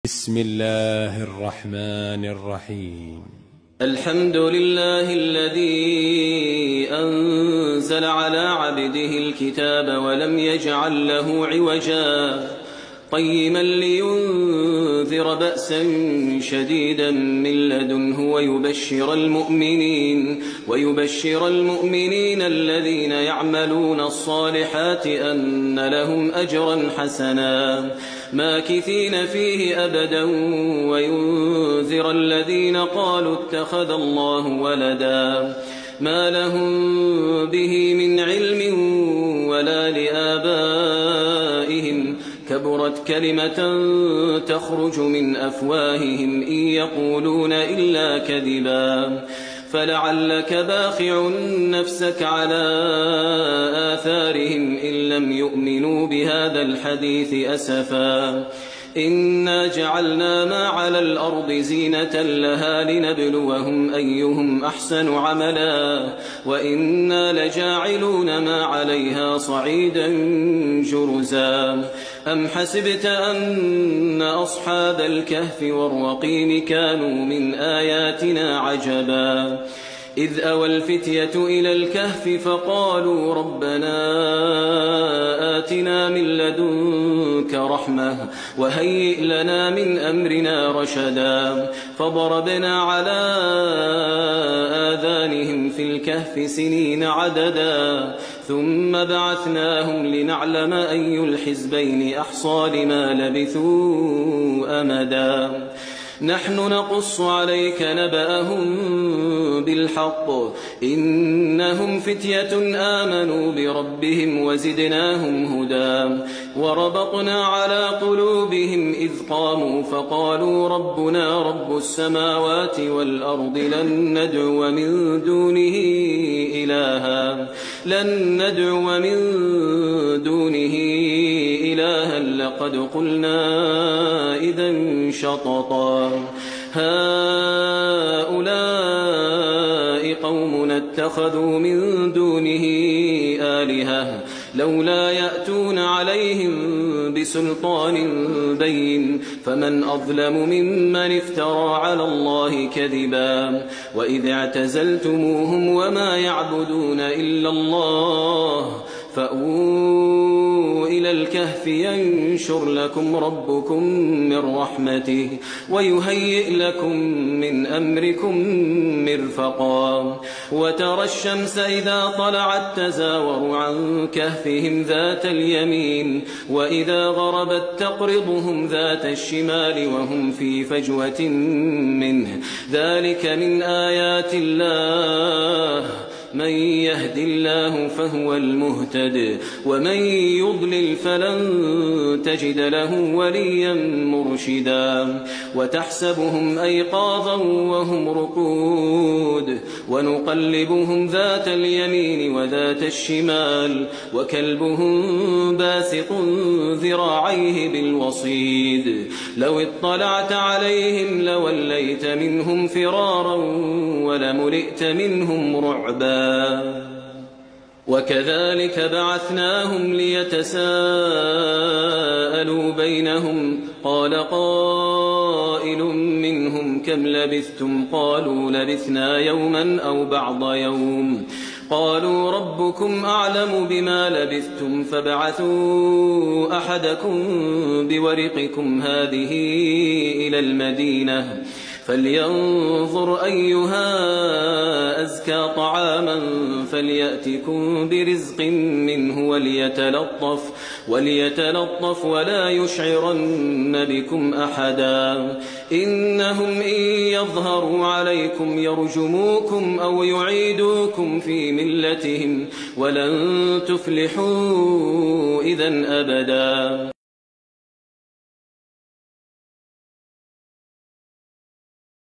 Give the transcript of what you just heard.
بسم الله الرحمن الرحيم. الحمد لله الذي أنزل على عبده الكتاب ولم يجعل له عوجا قيما لينذر بأسا شديدا من لدنه ويبشر المؤمنين الذين يعملون الصالحات أن لهم أجرا حسنا ماكثين فيه أبدا وينذر الذين قالوا اتخذ الله ولدا ما لهم به من علم ولا لآبائهم كبرت كلمة تخرج من أفواههم إن يقولون إلا كذبا فلعلك باخع نفسك على آثارهم إن لم يؤمنوا بهذا الحديث أسفا إنا جعلنا ما على الأرض زينة لها لنبلوهم أيهم أحسن عملا وإنا لجاعلون ما عليها صعيدا جرزا أم حسبت أن أصحاب الكهف والرقيم كانوا من آياتنا عجبا إذ أوى الفتية إلى الكهف فقالوا ربنا آتنا من لدنك رحمة وهيئ لنا من أمرنا رشدا فضربنا على آذانهم في الكهف سنين عددا ثم بعثناهم لنعلم أي الحزبين أحصى لما لبثوا أمدا نحن نقص عليك نبأهم بالحق إنهم فتية آمنوا بربهم وزدناهم هدى وربطنا على قلوبهم إذ قاموا فقالوا ربنا رب السماوات والأرض لن ندعو من دونه إلها لقد قلنا إذا شططا هؤلاء قومنا اتخذوا من دونه آلهة لولا يأتون عليهم بسلطان بين فمن أظلم ممن افترى على الله كذبا وإذ اعتزلتموهم وما يعبدون إلا الله فأووا إلى الكهف ينشر لكم ربكم من رحمته ويهيئ لكم من أمركم مرفقا وترى الشمس إذا طلعت تزاور عن كهفهم ذات اليمين وإذا غربت تقرضهم ذات الشمال وهم في فجوة منه ذلك من آيات الله من يهد الله فهو المهتد ومن يضلل فلن تجد له وليا مرشدا وتحسبهم أيقاظا وهم رقود ونقلبهم ذات اليمين وذات الشمال وكلبهم باسط ذراعيه بالوصيد لو اطلعت عليهم لوليت منهم فرارا ولملئت منهم رعبا وكذلك بعثناهم ليتساءلوا بينهم قال قائل منهم كم لبثتم قالوا لبثنا يوما أو بعض يوم قالوا ربكم أعلم بما لبثتم فابعثوا أحدكم بورقكم هذه إلى المدينة فلينظر أيها أزكى طعاما فليأتكم برزق منه وليتلطف ولا يشعرن بكم أحدا إنهم إن يظهروا عليكم يرجموكم أو يعيدوكم في ملتهم ولن تفلحوا إذا أبدا.